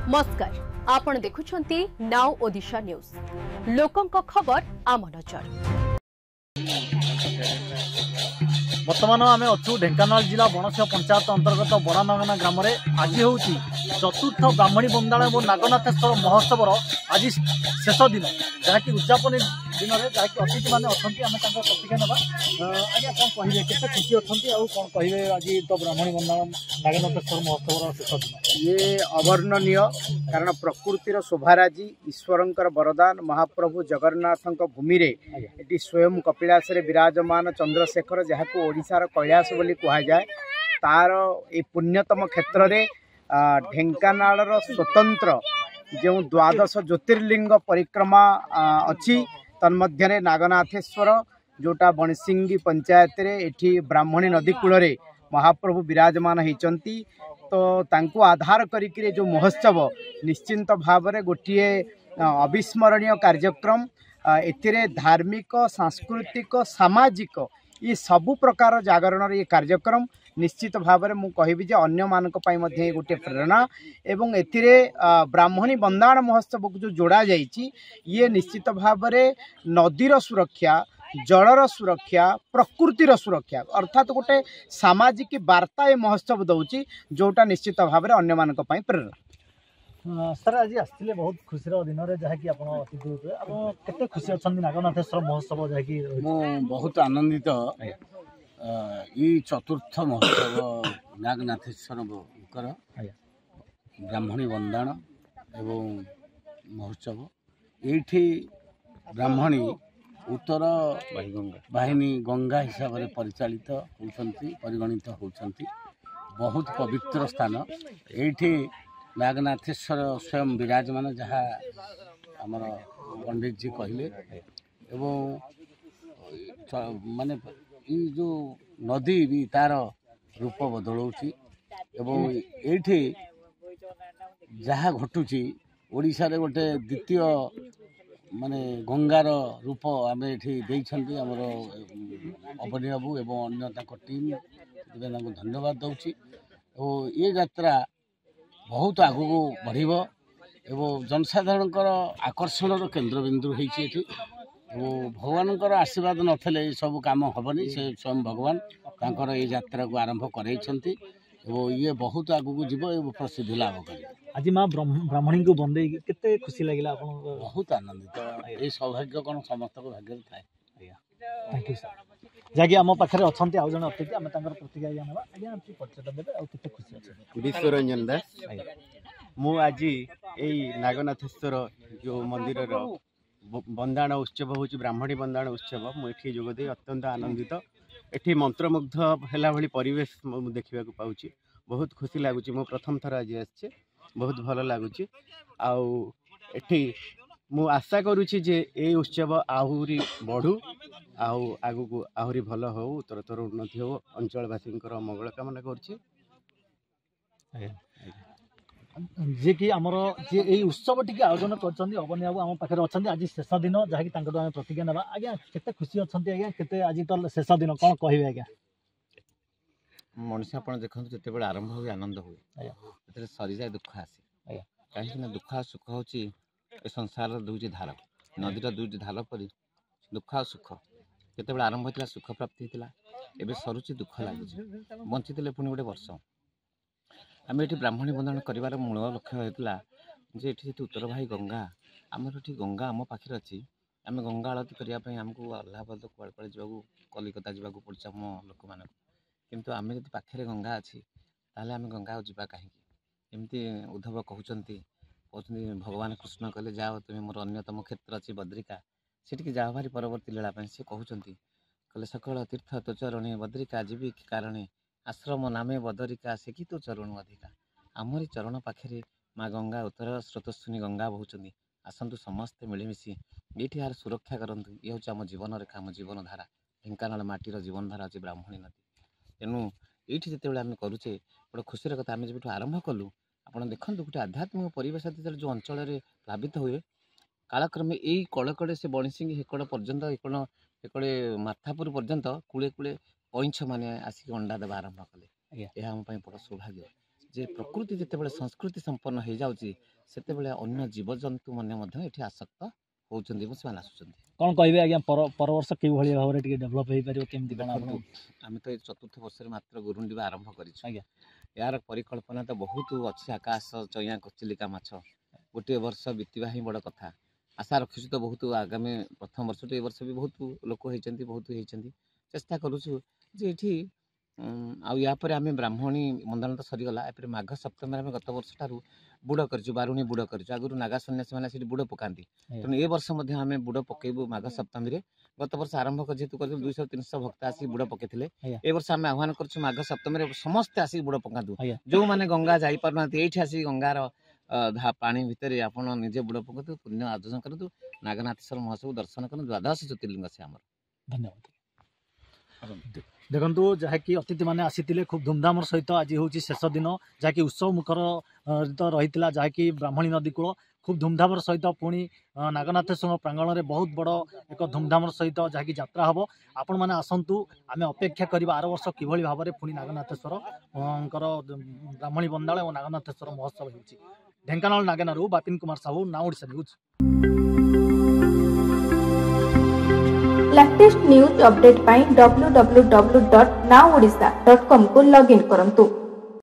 नमस्कार आपण देखुछंती now Odisha news लोकंक खबर आम नजर। बर्तमान आम अच्छु ढेंकानाल जिला बनसिया पंचायत अंतर्गत बड़ानगना ग्राम आज हूँ चतुर्थ ब्राह्मणी बंदाण और नागनाथेश्वर महोत्सव आज शेष दिन जहाँकि उद्यापन दिन में जहाँकि अतिथि मैंने अच्छा आम प्रतिक्रिया ना आज्ञा कौन कहे के खुशी अच्छा कौन कहे आज तो ब्राह्मणी बंदाण नागनाथेश्वर महोत्सव शेष दिन ये अवर्णनीय कारण प्रकृतिर शोभाराजी ईश्वरंकर वरदान महाप्रभु जगन्नाथ भूमि ये स्वयं कपिलास विराजमान चंद्रशेखर जहाँ को ओडिशार कैलाश बोली कहुए तार ये पुण्यतम क्षेत्र में ढेंकानाल स्वतंत्र जो द्वादश ज्योतिर्लिंग परिक्रमा अच्छी तन्मध्य नागनाथेश्वर जोटा बणसिंगी पंचायत एठी ब्राह्मणी नदी कूल महाप्रभु विराजमान होती तो तांको आधार करिके जो महोत्सव निश्चिंत भाव में गोटे अविस्मरणीय कार्यक्रम एथिरे धार्मिक सांस्कृतिक सामाजिक ये सबु प्रकार जागरण ये कार्यक्रम निश्चित भाव में मुझे कहबी जे अन्य मानक पई मध्ये गोटे प्रेरणा एवं एथिरे ब्राह्मणी बंदाण महोत्सव को जो जोड़ा जाइछि ये निश्चित भाव में नदीर सुरक्षा जलर सुरक्षा प्रकृतिर सुरक्षा अर्थात गोटे सामाजिक वार्ता ये महोत्सव दौची जोटा निश्चित भाव में अन्य मानक पई प्रेरणा। सर आज आसते बहुत खुशी दिन में जहाँकि आपते खुशी अच्छा नागनाथेश्वर महोत्सव जहाँकि बहुत आनंदित ये चतुर्थ महोत्सव नागनाथेश्वर ब्राह्मणी बंदाण एवं महोत्सव ये ब्राह्मणी उत्तर बाहिनी गंगा हिसाब से परिचालित होती परिगणित होती बहुत पवित्र स्थान ये नागनाथेश्वर स्वयं विराजमान जहाँ आमर पंडित जी कहले एवं माने ये जो नदी भी तार रूप बदलाउची एवं ये जहाँ घटुची ओडिशा रे गोटे द्वितीय माने गंगार रूप आम ये आमर अवनी बाबू एवं अन्य टीम धन्यवाद दूची और ये यात्रा बहुत आगू बढ़ एवं जनसाधारण आकर्षण केन्द्रबिंदु होती भगवान आशीर्वाद नथिले सब काम हेनी से स्वयं भगवान तांकर ये यात्रा को आरंभ कराई ये बहुत आगू जीव प्रसिद्धि लाभ कर आज माँ ब्राह्मणी को बंदे केते खुशी लगिला बहुत आनंदित ये सौभाग्य कौन समस्त भाग्य थाए। थैंक यू सर जहाँकि आम पाखे अच्छा आउ जन अतिथि आम प्रतिक्रिया ना आज्ञा परिचय देते आते खुशी अच्छे विश्वरंजन दास मु आज यही नागनाथेश्वर जो मंदिर बंदाण उत्सव हूँ ब्राह्मणी बंदाण उत्सव मुझे जोगदे अत्यंत आनंदित एठी मंत्रमुग्ध है भाई परिवेश देखा पाऊँ बहुत खुशी लगुच मो प्रथम थर आज आसे बहुत भल लगुच आठी मु आशा करुच्ची जे ये उत्सव आहरी बढ़ू आगु को आहरी भल हो उत्तर उन्नति हो अंचलवासी मंगल कामना कर जे कि आमर जे यही उत्सव टी आयोजन कर अवनी बाबू आम पाखे अच्छा आज शेष दिन जहाँकि आम प्रतिज्ञा ना आज्ञा केते खुशी अच्छा आज्ञा केते आज तो शेष दिन कौन कहे आज्ञा मनुष्य आप देखते जिते बड़े आरंभ हुए आनंद हुए सरी जाए दुख आसे कहीं दुख आ सुख हूँ संसार दुईटी धार नदीर दुईटी धार पर दुख आ सुख जिते आरंभ होता सुख प्राप्ति होता एवं सरुची दुख लगुच बंची पुणी गोटे वर्ष आम ये ब्राह्मणी बंधन कर मूल लक्ष्य होता जे ये उत्तर भाई गंगा आमर ये गंगा आम पाखे अच्छी आम गंगा आलती करने आमको अल्लाहाबाद कुआड़े कुआड़े जावाक कलिकता जावाक पड़े आम लोक मान किंतु आम जब पाखे गंगा अच्छी ताल आम गंगा जावा कहीं एमती उद्धव कहते भगवान कृष्ण कहले जाओ तुम्हें मोर अन्यतम क्षेत्र अच्छी बद्रिका से जाओ भारी परवर्ती लीला सी कहते कहले सकल तीर्थ तो चरणे बद्रिका जीवी कारणे आश्रम नामे बदरिका से कि तो चरण अधिका आमरी चरण पाखे माँ गंगा उत्तर स्रोतस्विनी गंगा बहुचंदी आसतु समस्ते मिलमिशि ये यार सुरक्षा करूँ ये हूँ आम जीवन रेखा आम जीवन धारा ढेंकानाल माटीर जीवन धारा अच्छी ब्राह्मणी नदी तेणु ये जिते आम करुचे गोटे खुशी कथा आम जब आरंभ कलु आप देखते गोटे आध्यात्मिक परिवेश जो अंचल प्लावित हुए कालक्रमे यही कड़े से बणसिंगी हेकड़ पर्यंत हेकड़े माथापुर पर्यंत कूले कूले पैंछ मैंने आसिक अंडा देवा आरंभ कले यह आम बड़ सौभाग्य जे प्रकृति जितेबाला संस्कृति संपन्न हो जाऊँगी से अन्य जीवजंतु मैंने ये आसक्त होती आसुँच कौन कहे आज्ञा पर वर्ष कि भाव में डेभलप हो पार केमती आम तो ये चतुर्थ वर्ष मात्र गुरुंडी आरंभ कर यार परिकल्पना तो बहुत अच्छी आकाश चैया चिलिका माछ गोटे वर्ष बीतवा ही बड़ कथा आशा रखी तो बहुत आगामी प्रथम वर्ष तो ये वर्ष भी बहुत लोक होती बहुत होती चेष्टा करुचु जे ये आपर आम ब्राह्मणी मंदान तो सरीगला एपर माघ सप्तमी आम गत वर्ष ठार बुड़ कर बारुणी बुड़ कर आगुरी नागा सन्यासी मैंने बुड़ पकाती तेणु ए वर्ष आम बुड़ पकेबू माघ सप्तमी गत वर्ष आरंभ कर जेहतु कर 200-300 भक्त आसिक बुड़ पकेले ए वर्ष आम आह्वान कर माघ सप्तमी समस्ते आसिक बुड़ पकातु जो मैंने गंगा जापर ना ये आसिक गंगार पानी भितर आप निजे बुड़ पकातु पुण्य आर्जन करूँ नागनाथेश्वर महोत्सव दर्शन करूँ द्वादश ज्योतिर्लिंग से आम धन्यवाद देखु जहाँकि अतिथि मैंने आसी खूब धूमधाम सहित आज हूँ शेष दिन जहाँकि उत्सव मुखर रही जहाँकि ब्राह्मणी नदी कूल खूब धूमधाम सहित पुणी नागनाथेश्वर प्रांगण में बहुत बड़ एक धूमधाम सहित जहाँकि यात्रा हम आपण मैंने आसतु आम अपेक्षा करवा आर वर्ष कि भाव में पुणी नागनाथेश्वर ब्राह्मणी बंदाल और नागनाथेश्वर महोत्सव हो Dhenkanal नागेनारू बापिन Kumar Sahu Na Odisha news. Latest news update पाई www.naodisha.com को लॉगिन करंतु।